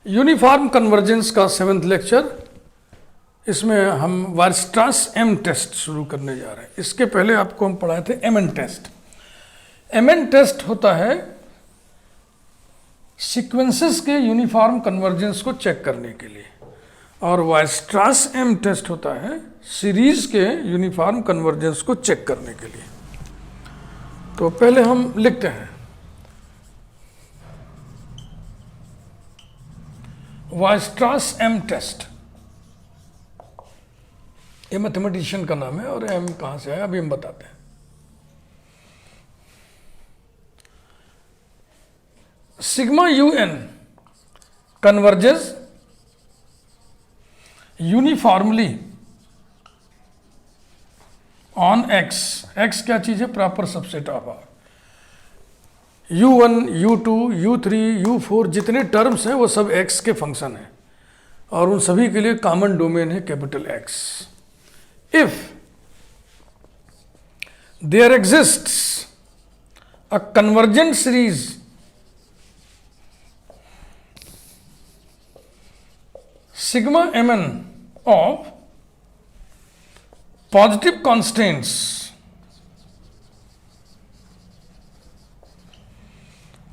Uniform convergence का 7th lecture. इसमें हम वायरस्ट्रास एम टेस्ट शुरू करने जा रहे हैं। इसके पहले आपको हम पढ़ाए थे एमएन टेस्ट। एमएन टेस्ट होता है सीक्वेंसेस के यूनिफॉर्म कन्वर्जेंस को चेक करने के लिए, और वायरस्ट्रास एम टेस्ट होता है सीरीज के यूनिफॉर्म कन्वर्जेंस को चेक करने के लिए। तो पहले हम लिखते हैं वायरस्ट्रास एम टेस्ट। ये मैथमेटिशियन का नाम है और एम कहां से आया अभी हम बताते हैं। Sigma UN converges uniformly on X। X क्या चीज है? Proper subset of R। U1, U2, U3, U4 जितने टर्म्स हैं वो सब X के फंक्शन हैं, और उन सभी के लिए कॉमन डोमेन है capital X। If there exists a convergent series sigma mn of positive constants,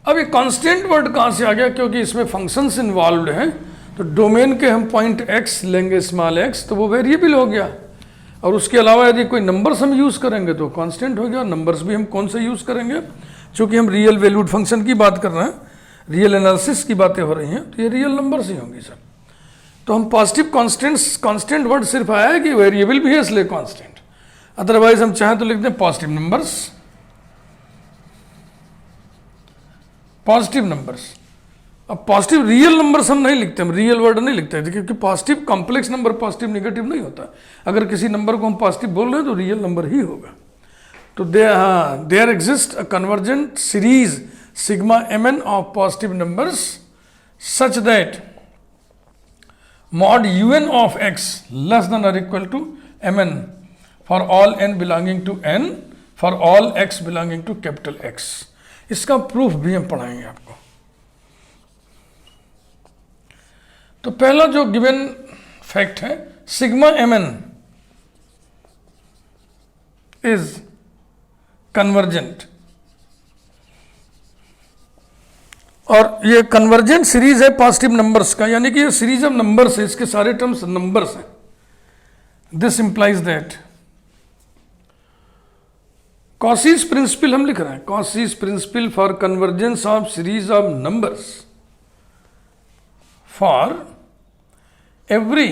अब ये कांस्टेंट वर्ड कहां से आ गया? क्योंकि इसमें फंक्शंस इन्वॉल्वड हैं, तो डोमेन के हम पॉइंट x लेंगे स्मॉल x, तो वो वेरिएबल हो गया। और उसके अलावा यदि कोई नंबर्स हम यूज करेंगे तो कांस्टेंट हो गया। नंबर्स भी हम कौन से यूज करेंगे? चूंकि हम रियल वैल्यूड फंक्शन की बात कर रहे हैं, रियल एनालिसिस की बातें हो रही हैं, तो ये रियल नंबर्स ही होंगी सब। तो हम पॉजिटिव कांस्टेंट्स, कांस्टेंट वर्ड सिर्फ आया है कि वेरिएबल भी है इसलिए कांस्टेंट, अदरवाइज हम चाहें तो लिख दें पॉजिटिव नंबर्स। पॉजिटिव नंबर्स, अब पॉजिटिव रियल नंबर्स हम नहीं लिखते, हम रियल वर्ड नहीं लिखते, क्योंकि positive complex number positive negative नहीं होता। अगर किसी नंबर को हम पॉजिटिव बोल रहे हैं तो रियल नंबर ही होगा। तो there exist a convergent series sigma mn of positive numbers such that mod un of x less than or equal to mn for all n belonging to n for all x belonging to capital X। इसका proof भी हम पढ़ाएंगे आपको। तो पहला जो given fact है, sigma mn is convergent, और ये कन्वर्जेंट सीरीज है पॉजिटिव नंबर्स का, यानी कि ये सीरीज ऑफ नंबर्स है, इसके सारे टर्म्स नंबर्स हैं। This implies that Cauchy's principle हम लिख रहे हैं, Cauchy's principle for convergence of series of numbers for every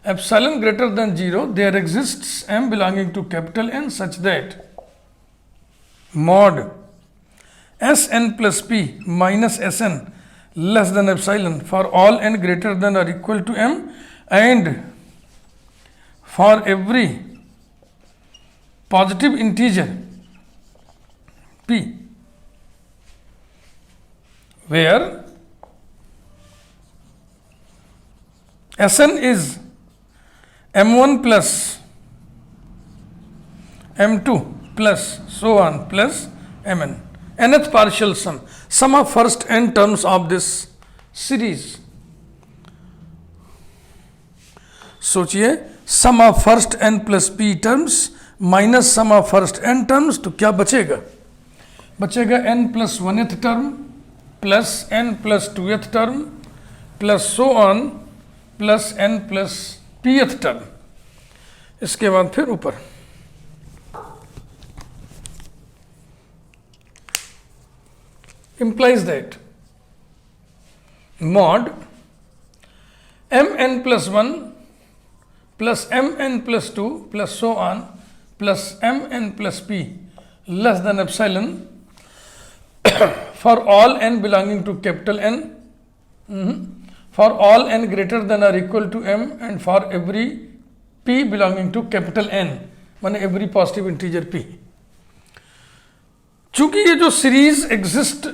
epsilon greater than 0 there exists m belonging to capital N such that mod Sn plus p minus Sn less than epsilon for all n greater than or equal to m, and for every positive integer p where Sn is m1 plus m2 plus so on plus mn, nth partial sum of first n terms of this series। सोचिए, sum of first n plus p terms minus sum of first n terms, तो क्या बचेगा? बचेगा n plus 1th term plus n plus 2th term plus so on plus n plus pth term। इसके बाद फिर ऊपर implies that mod mn plus 1 plus mn plus 2 plus so on plus mn plus p less than epsilon for all n belonging to capital N, for all n greater than or equal to m, and for every p belonging to capital N, माने every positive integer p। चूंकि ये जो series exist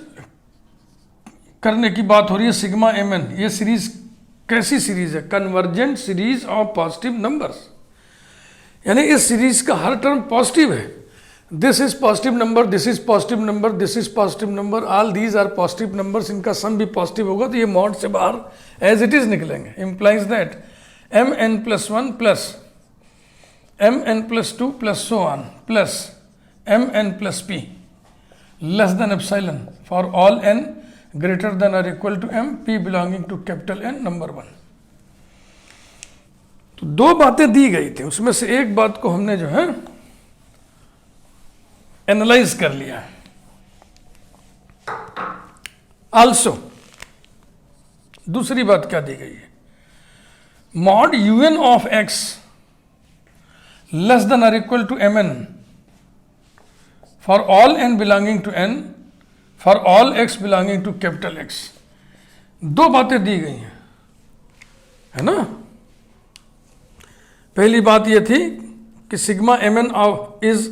करने की बात हो रही है सिग्मा mn, ये सीरीज कैसी सीरीज है? Convergent series of positive numbers, यानी इस सीरीज का हर टर्म पॉजिटिव है। This is positive number, this is positive number, this is positive number, all these are positive numbers, इनका सम भी पॉजिटिव होगा तो ये मॉड से बाहर एज इट इज निकलेंगे. Implies that mn+1 plus mn+2 plus so on plus mn+p less than epsilon for all n greater than और equal to m, p belonging to capital N, number 1. तो दो बातें दी गई थी, उसमें से एक बात को हमने जो है एनालाइज कर लिया. आल्सो दूसरी बात क्या दी गई है, mod un of x less than और equal to mn for all n belonging to n for all x belonging to capital X. दो बातें दी गई हैं, है ना. पहली बात यह थी कि sigma mn is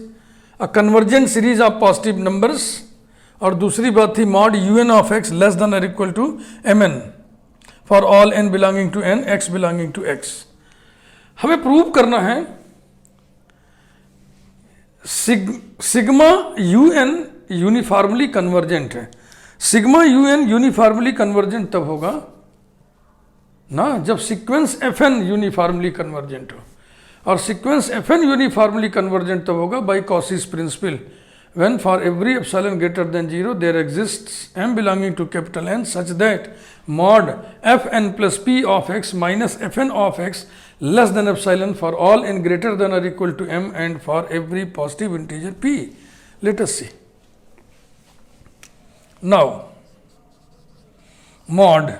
a convergent series of positive numbers, और दूसरी बात थी mod un of x less than और equal to mn for all n belonging to n, x belonging to x. हमें प्रूव करना है सिग्मा un यूनिफॉर्मली कन्वर्जेंट है. Sigma un uniformly convergent तब होगा ना जब सीक्वेंस fn यूनिफॉर्मली कन्वर्जेंट हो, और सीक्वेंस fn यूनिफॉर्मली कन्वर्जेंट तब होगा by Cauchy's principle when for every epsilon greater than 0 there exists m belonging to capital N such that mod fn plus p of x minus fn of x less than epsilon for all n greater than or equal to m and for every positive integer p. Let us see. Now mod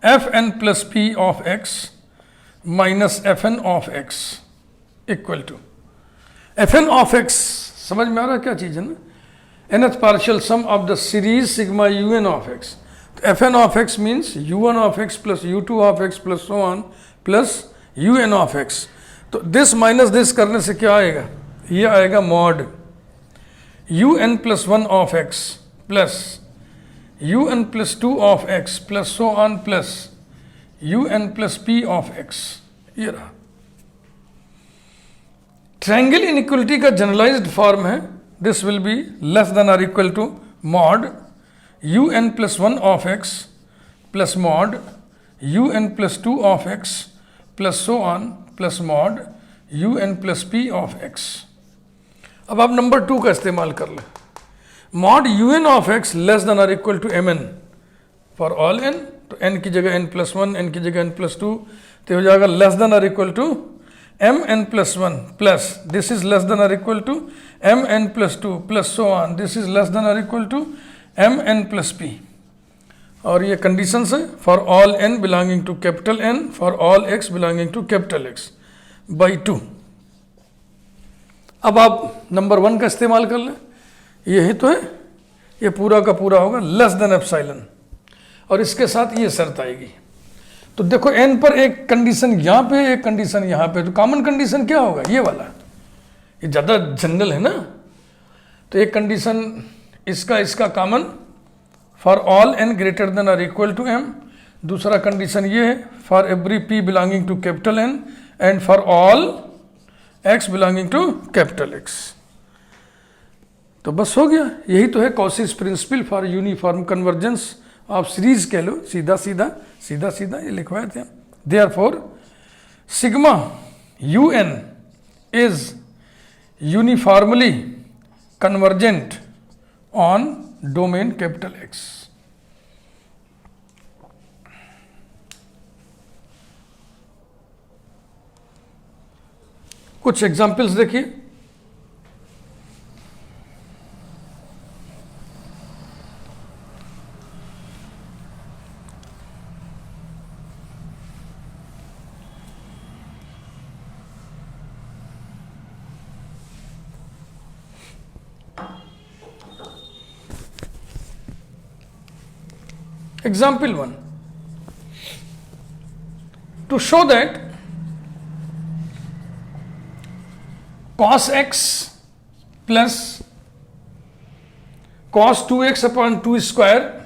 fn plus p of x minus fn of x equal to fn of x, समझ में आ रहा क्या चीज है ना, nth partial sum of the series sigma un of x. तो fn of x means u1 of x plus u2 of x plus so on plus un of x. तो this minus this करने से क्या आएगा, ये आएगा mod un plus 1 of x plus un plus 2 of x plus so on plus un plus p of x. ये रहा. Triangle inequality का जनरलाइज्ड फॉर्म है, this will be less than और equal to mod un plus 1 of x plus mod un plus 2 of x plus so on plus mod un plus p of x. अब आप number 2 का इस्तेमाल कर लें. Mod un of x less than और equal to mn for all n, तो n की जगह n प्लस 1, n की जगह n प्लस 2, तो हो जाएगा लेस देन और equal to mn plus 1 plus this is less than or equal to mn plus 2 plus so on, this is less than or equal to mn plus p. और ये conditions है for all n belonging to capital N for all x belonging to capital X by 2. अब आप number 1 का इस्तेमाल कर लें, यही तो है, ये पूरा का पूरा होगा लेस देन एप्सिलॉन, और इसके साथ ये शर्त आएगी. तो देखो n पर एक कंडीशन यहाँ पे, एक कंडीशन यहाँ पे, तो कॉमन कंडीशन क्या होगा, ये वाला. ये ज़्यादा जनरल है ना. तो एक कंडीशन इसका common for all n greater than और इक्वल टू m. दूसरा कंडीशन ये है for every p belonging to capital N and for all x belonging to capital X. तो बस हो गया. यही तो है Cauchy's principle for uniform convergence. आप सीरीज कह लो, सीधा सीधा ये लिखवाए थे. Therefore sigma un is uniformly convergent on domain capital X. कुछ एग्जाम्पल्स देखिए. Example 1. To show that cos x plus cos 2x upon 2 square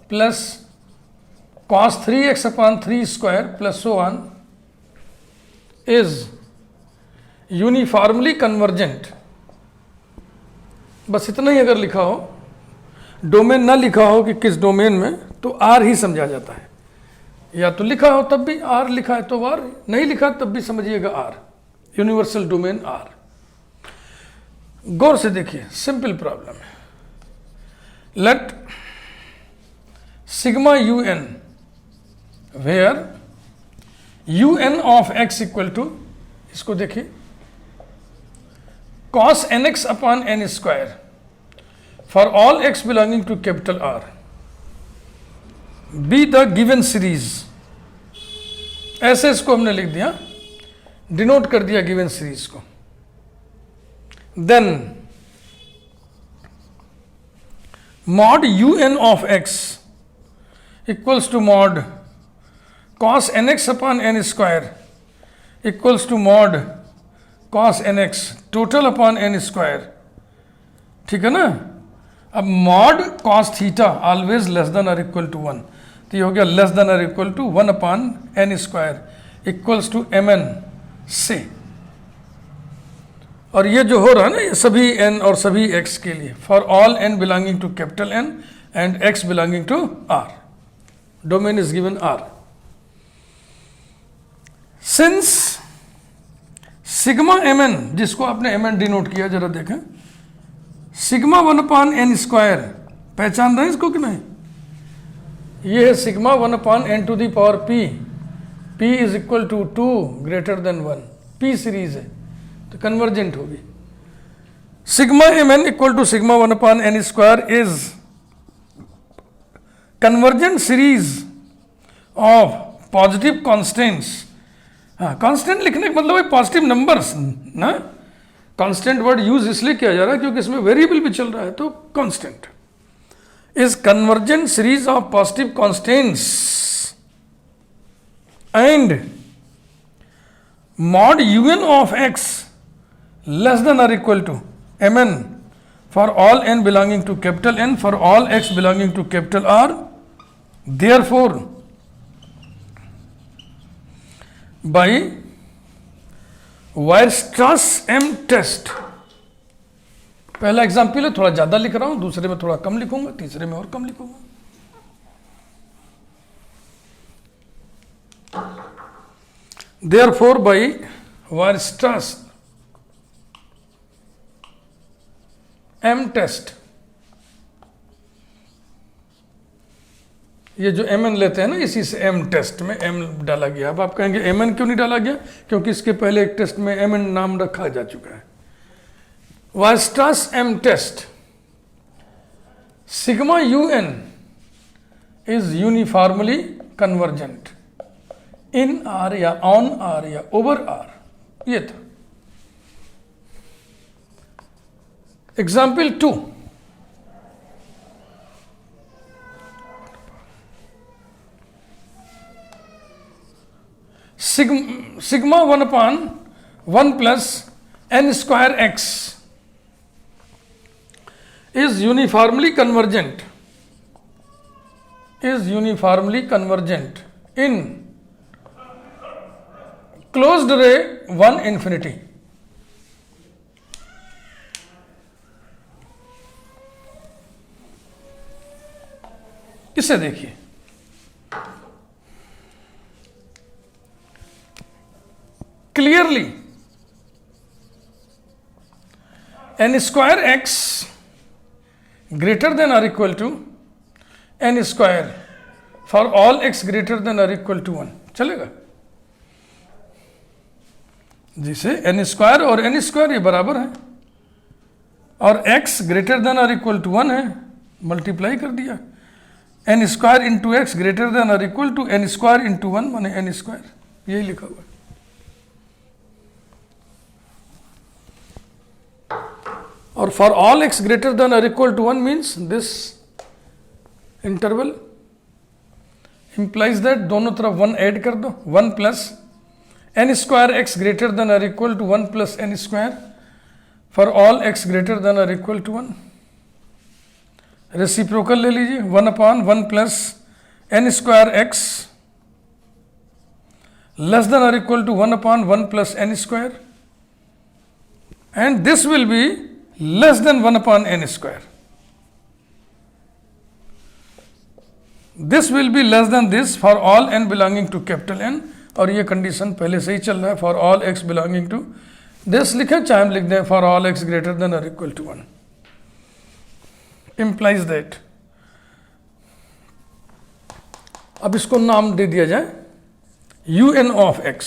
plus cos 3x upon 3 square plus so on is uniformly convergent, बस इतना ही अगर लिखा हो, domain ना लिखा हो कि किस डोमेन में, तो आर ही समझा जाता है। या तो लिखा हो तब भी आर, लिखा है तो आर, नहीं लिखा तब भी समझिएगा आर, यूनिवर्सल डोमेन आर। गौर से देखिए, सिंपल प्रॉब्लम है। Let sigma u n where u n of x equal to, इसको देखिए, cos nx upon n square for all x belonging to capital R be the given series। ऐसे इसको हमने लिख दिया, डिनोट कर दिया गिवन सीरीज को। Then mod u n of x equals to mod cos nx upon n square equals to mod cos nx total upon n square, ठीक है ना। अब mod cos theta always less than और equal to 1, तो ये हो गया less than और equal to 1 upon n square equals to mn से। और ये जो हो रहा है ना, ये सभी n और सभी x के लिए, for all n belonging to capital N and x belonging to R, domain is given R। Since sigma mn, जिसको आपने mn डिनोट किया, जरा देखें, सिग्मा 1 अपॉन n स्क्वायर, पहचान रहे हैं इसको कि नहीं? ये है sigma 1 upon n to the power p, p is equal to 2 greater than 1, p series है तो कन्वर्जेंट होगी। Sigma mn equal to sigma 1 upon n square is convergent series of positive constants. हाँ, कांस्टेंट लिखने का मतलब है positive numbers ना, constant word use इसलिए किया जा रहा है क्योंकि इसमें वेरिएबल भी चल रहा है, तो constant is convergent series of positive constants and mod UN of x less than और equal to mn for all n belonging to capital N for all x belonging to capital R। Therefore by Weierstrass M test, पहला example है, थोड़ा ज्यादा लिख रहा हूं, दूसरे में थोड़ा कम लिखूंगा, तीसरे में और कम लिखूंगा। देयरफॉर बाय वायरस्ट्रास एम टेस्ट, ये जो mn लेते हैं ना, इसी से m टेस्ट में m डाला गया। अब आप कहेंगे mn क्यों नहीं डाला गया? क्योंकि इसके पहले एक टेस्ट में mn नाम रखा जा चुका है। Weierstrass m test, sigma un is uniformly convergent in R या ऑन R या ओवर R। ये था example 2। Sigma 1 upon 1 plus n square x is uniformly convergent in closed ray 1 infinity. इसे देखिए, clearly n square x greater than और equal to n square for all x greater than और equal to 1 चलेगा। जिसे n square और n square ये बराबर है और x ग्रेटर देन और इक्वल टू 1 है, मल्टीप्लाई कर दिया, n square into x greater than और equal to n square into 1 माने n स्क्वायर, यही लिखा हुआ है। और for all x greater than और equal to 1 means this interval implies that दोनों तरफ 1 ऐड कर दो, 1 plus n square x greater than और equal to 1 plus n square for all x greater than और इक्वल टू 1। रेसिप्रोकल ले लीजिए, 1 upon 1 plus n square x less than और equal to 1 upon 1 plus n square and this will be less than 1 upon n square. This will be less than this for all n belonging to capital N, और ये condition पहले से ही चल रहा है for all x belonging to this लिखे, चाहे हम लिख दें for all x greater than और इक्वल टू 1, implies that. अब इसको नाम दे दिया जाए un of x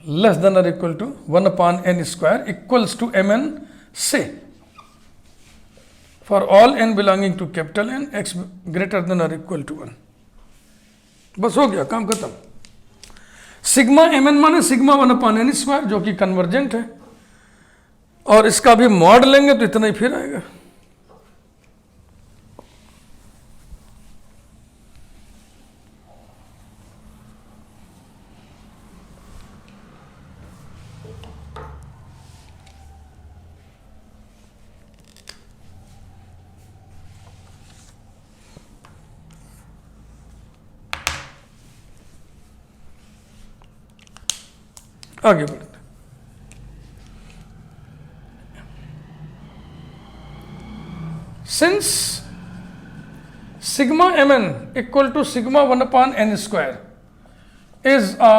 less than और equal to 1 upon n square equals to mn से for all n belonging to capital N x greater than और equal to 1. बस हो गया, काम खत्म. सिग्मा mn माने सिग्मा 1 अपॉन n स्क्वायर जो कि कन्वर्जेंट है, और इसका भी मॉड लेंगे तो इतना ही फिर आएगा. आगे बढ़ते. Since sigma mn equal to sigma 1 upon n square is a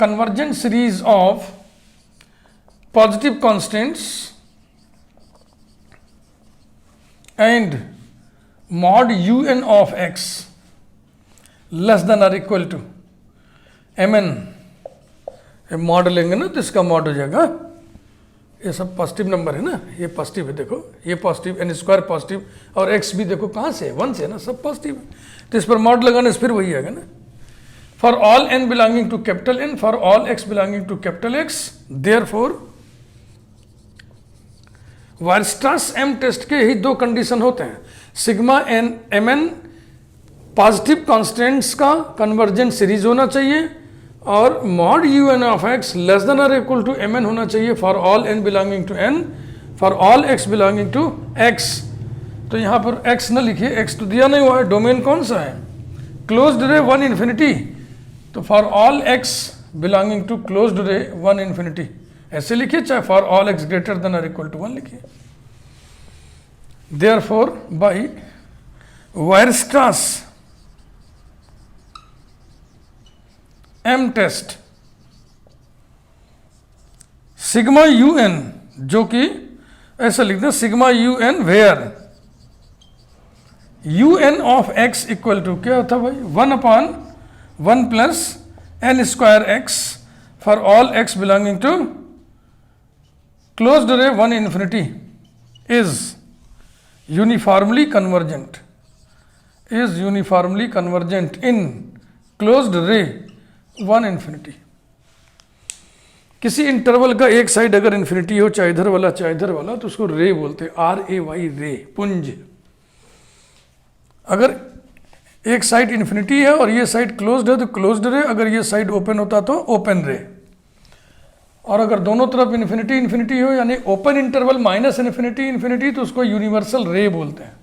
convergent series of positive constants and mod un of x less than और इक्वल टू mn, मॉड लेंगे ना तो इसका मॉड हो जाएगा, ये सब पॉजिटिव नंबर है ना, ये पॉजिटिव है, देखो ये पॉजिटिव, n स्क्वायर पॉजिटिव, और x भी देखो कहाँ से है, 1 से है ना, सब पॉजिटिव है, तो इस पर मॉड लगाने से फिर वही आएगा ना. For all n belonging to capital N, for all x belonging to capital X, therefore Weierstrass m test के ही दो कंडीशन होते हैं. सिग्मा mn पॉजिटिव कांस्टेंट्स का कन्वर्जेंट सीरीज होना चाहिए, और mod un of x less than और इक्वल टू mn होना चाहिए for all n belonging to n, for all x belonging to x. तो यहाँ पर x न लिखिए, x तो दिया नहीं हुआ है, डोमेन कौन सा है, क्लोज्ड रे 1 इन्फिनिटी, तो for all x belonging to closed ray 1 infinity ऐसे लिखिए, चाहे for all x greater than और इक्वल टू 1 लिखिए. Therefore by Weierstrass m test sigma un, जो कि ऐसा लिखते हैं sigma un where un of x equal to क्या होता है भाई, 1 upon 1 plus n square x for all x belonging to closed ray 1 infinity is uniformly convergent in closed ray 1 infinity. किसी इंटरवल का एक साइड अगर इन्फिनिटी हो, चाहे इधर वाला चाहे इधर वाला, तो उसको रे बोलते हैं, RAY रे, पुंज. अगर एक साइड इन्फिनिटी है और ये साइड क्लोज्ड है तो क्लोज्ड रे, अगर ये साइड ओपन होता तो ओपन रे, और अगर दोनों तरफ इन्फिनिटी हो यानी ओपन इंटरवल माइनस इन्फिनिटी तो उसको यूनिवर्सल रे बोलते हैं.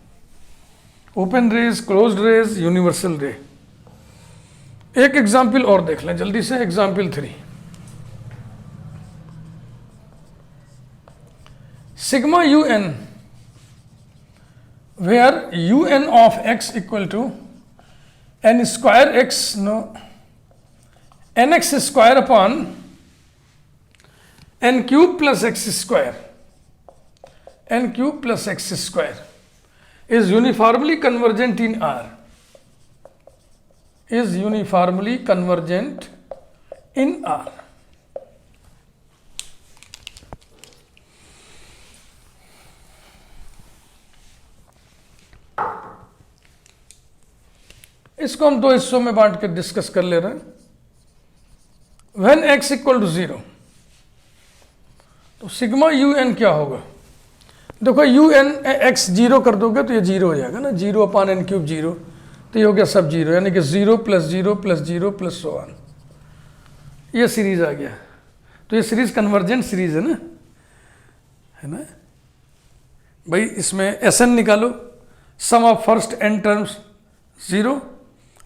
Open rays, closed rays, universal ray. एक एग्जाम्पल और देख लें जल्दी से, example 3. Sigma un where un of x equal to n square x, no nx square upon n cube plus x square, is uniformly convergent in R, इसको हम दो हिस्सों में बांट के डिस्कस कर ले रहे हैं. व्हेन x इक्वल टू 0, तो सिग्मा un क्या होगा, देखो un x 0 कर दोगे तो ये 0 हो जाएगा ना, 0 अपॉन n क्यूब 0, तो ये हो गया सब 0, यानी कि 0 plus 0 plus 0 plus so on, ये सीरीज आ गया. तो ये सीरीज कन्वर्जेंट सीरीज है ना भाई. इसमें Sn निकालो, सम ऑफ फर्स्ट n टर्म्स 0,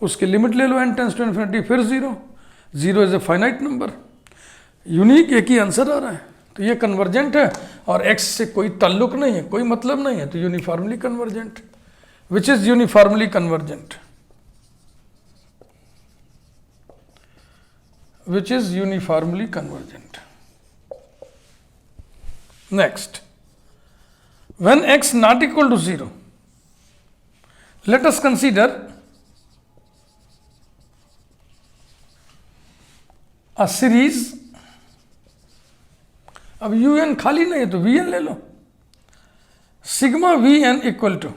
उसकी लिमिट ले लो n टेंस टू इन्फिनिटी फिर 0, 0 is a finite number, unique एक ही आंसर आ रहा है, तो ये कन्वर्जेंट है और x से कोई ताल्लुक नहीं है, कोई मतलब नहीं है, तो uniformly convergent, which is uniformly convergent, which is uniformly convergent. Next, when x not equal to 0, let us consider a series. अब un खाली नहीं है तो vn ले लो, सिग्मा vn इक्वल टू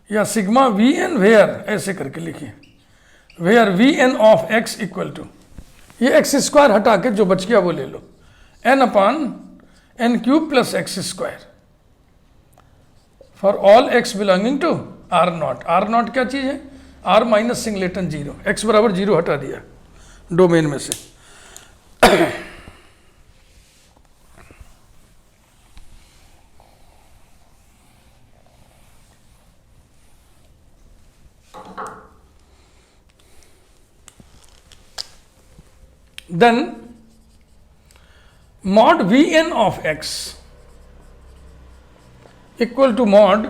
या सिग्मा vn वेयर, ऐसे करके लिखिए, where vn of x equal to, ये एक्स स्क्वायर हटा के जो बच गया वो ले लो, n upon n cube plus x square for all x belonging to r naught. r naught क्या चीज है, r माइनस सिंगलेटन 0, x बराबर 0 हटा दिया डोमेन में से। Then mod Vn of x equal to mod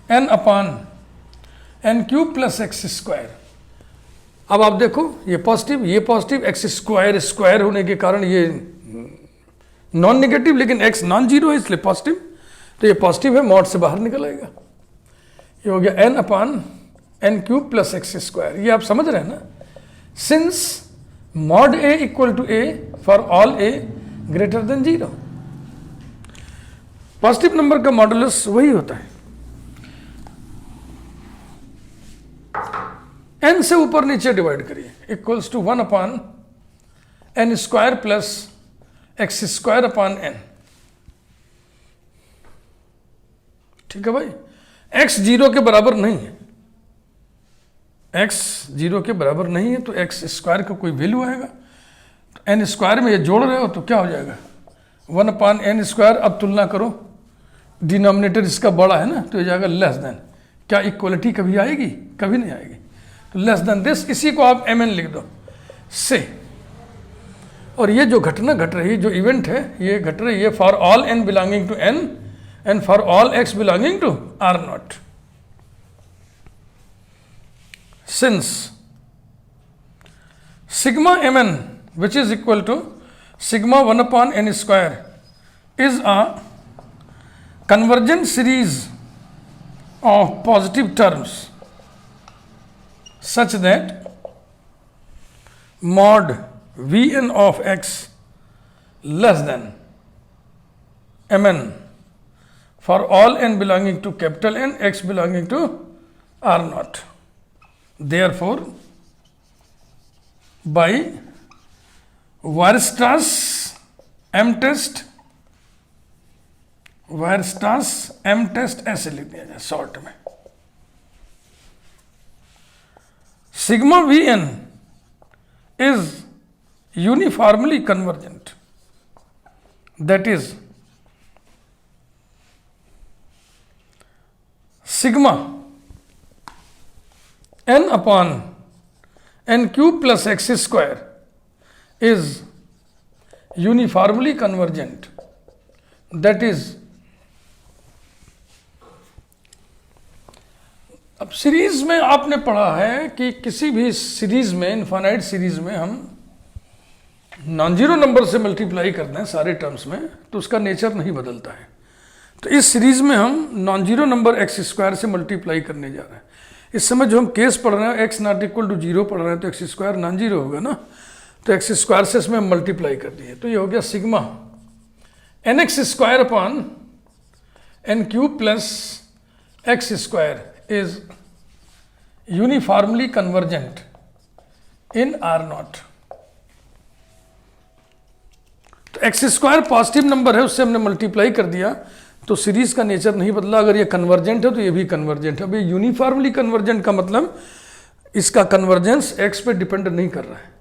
n upon n cube plus x square. अब आप देखो ये पॉजिटिव एक्स स्क्वायर स्क्वायर होने के कारण ये नॉन नेगेटिव, लेकिन x नॉन जीरो है इसलिए पॉजिटिव, तो ये पॉजिटिव है, मॉड से बाहर निकल आएगा, ये हो गया n upon n cube plus x square. ये आप समझ रहे हैं ना, since mod a equal to a for all a greater than 0, positive number का मॉडुलस वही होता है, n से ऊपर नीचे डिवाइड करिए, equals to 1 upon n square plus x square upon n। ठीक है भाई, x 0 के बराबर नहीं है, x 0 के बराबर नहीं है तो एक्स स्क्वायर का कोई वैल्यू आएगा, तो n स्क्वायर में ये जोड़ रहे हो तो क्या हो जाएगा 1 अपॉन n स्क्वायर। अब तुलना करो, डिनोमिनेटर इसका बड़ा है ना, तो ये जाएगा लेस देन, क्या इक्वलिटी कभी आएगी, कभी नहीं आएगी, तो लेस देन दिस, इसी को आप mn लिख दो से। और ये जो घटना घट रही, जो इवेंट है ये घट रही है for all n belonging to n and for all x belonging to r naught. Since sigma mn which is equal to sigma 1 upon n square is a convergent series of positive terms such that mod Vn of x less than mn for all n belonging to capital N, x belonging to r naught. Therefore, by Weierstrass m test ऐसे लिख दिया जाए short में, sigma Vn is uniformly convergent, that is sigma n upon n cube plus x square is uniformly convergent, that is, अब series में आपने पढ़ा है कि किसी भी सीरीज में, इनफाइनाइट सीरीज में हम नॉन जीरो नंबर से मल्टीप्लाई करते हैं सारे टर्म्स में, तो उसका नेचर नहीं बदलता है। तो इस सीरीज में हम non zero number x square से मल्टीप्लाई करने जा रहे हैं। इस समय जो हम केस पढ़ रहे हैं एक्स नॉट इक्वल टू 0 पढ़ रहे हैं, तो एक्स स्क्वायर नॉन जीरो होगा ना, तो एक्स स्क्वायर से इसमें हम मल्टीप्लाई कर दिए, तो ये हो गया sigma n x square upon n cube plus x square is uniformly convergent in R naught. तो एक्स स्क्वायर पॉजिटिव नंबर है, उससे हमने मल्टीप्लाई कर दिया, तो सीरीज का नेचर नहीं बदला। अगर ये कन्वर्जेंट है तो ये भी कन्वर्जेंट है। अब ये यूनिफॉर्मली कन्वर्जेंट का मतलब इसका कन्वर्जेंस एक्स पे डिपेंड नहीं कर रहा है,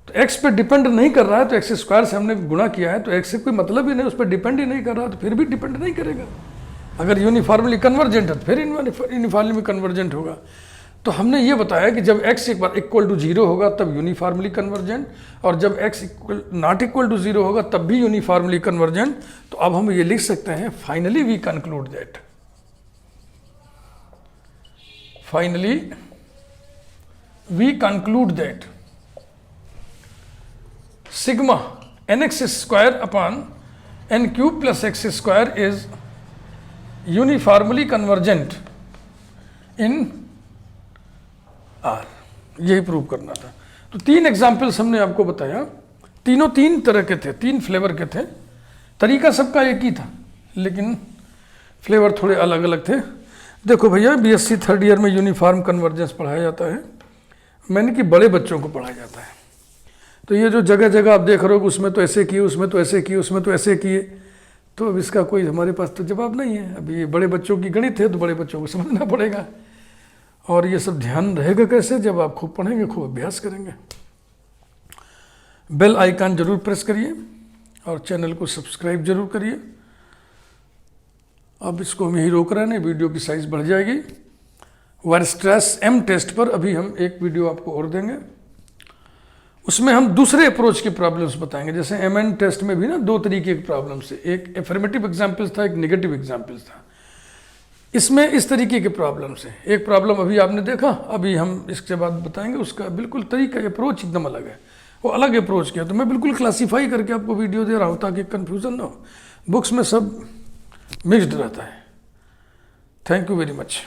तो एक्स पे डिपेंड नहीं कर रहा है, तो एक्स स्क्वायर से हमने गुणा किया है, तो एक्स से कोई मतलब ही नहीं, उस पर डिपेंड ही नहीं कर रहा, तो फिर भी डिपेंड नहीं करेगा। अगर यूनिफॉर्मली कन्वर्जेंट है तो फिर यूनिफॉर्मली कन्वर्जेंट होगा। तो हमने ये बताया कि जब x इक्वल टू 0 होगा तब यूनिफॉर्मली कन्वर्जेंट, और जब x नॉट इक्वल टू 0 होगा तब भी यूनिफॉर्मली कन्वर्जेंट। तो अब हम ये लिख सकते हैं finally we conclude that sigma nx square upon n cube plus x square is uniformly convergent in R। यही प्रूव करना था। तो 3 एग्जाम्पल्स हमने आपको बताया, तीनों 3 तरह के थे, 3 फ्लेवर के थे, तरीका सबका एक ही था लेकिन फ्लेवर थोड़े अलग अलग थे। देखो भैया बीएससी 3rd ईयर में यूनिफॉर्म कन्वर्जेंस पढ़ाया जाता है, मैंने कि बड़े बच्चों को पढ़ाया जाता है। तो ये जो जगह जगह आप देख रहे हो उसमें तो ऐसे किए, उसमें तो ऐसे किए, उसमें तो ऐसे किए, तो अब इसका कोई हमारे पास तो जवाब नहीं है। अभी ये बड़े बच्चों की गणित है तो बड़े बच्चों को समझना पड़ेगा, और ये सब ध्यान रहेगा कैसे, जब आप खूब पढ़ेंगे, खूब अभ्यास करेंगे। बेल आइकन जरूर प्रेस करिए और चैनल को सब्सक्राइब जरूर करिए। अब इसको हम यही रोक रहे हैं, वीडियो की साइज बढ़ जाएगी। वायरस्ट्रेस एम टेस्ट पर अभी हम एक वीडियो आपको और देंगे, उसमें हम दूसरे अप्रोच की प्रॉब्लम्स बताएंगे। जैसे एमएन टेस्ट में भी ना 2 तरीके की प्रॉब्लम्स है, एक एफर्मेटिव एग्जाम्पल्स था, एक नेगेटिव एग्जाम्पल्स था। इसमें इस तरीके के प्रॉब्लम्स है। एक प्रॉब्लम अभी आपने देखा, अभी हम इसके बाद बताएंगे, उसका बिल्कुल तरीका अप्रोच एकदम अलग है, वो अलग अप्रोच किया। तो मैं बिल्कुल क्लासीफाई करके आपको वीडियो दे रहा हूँ ताकि कन्फ्यूज़न ना हो। बुक्स में सब मिक्स्ड रहता है। Thank you very much.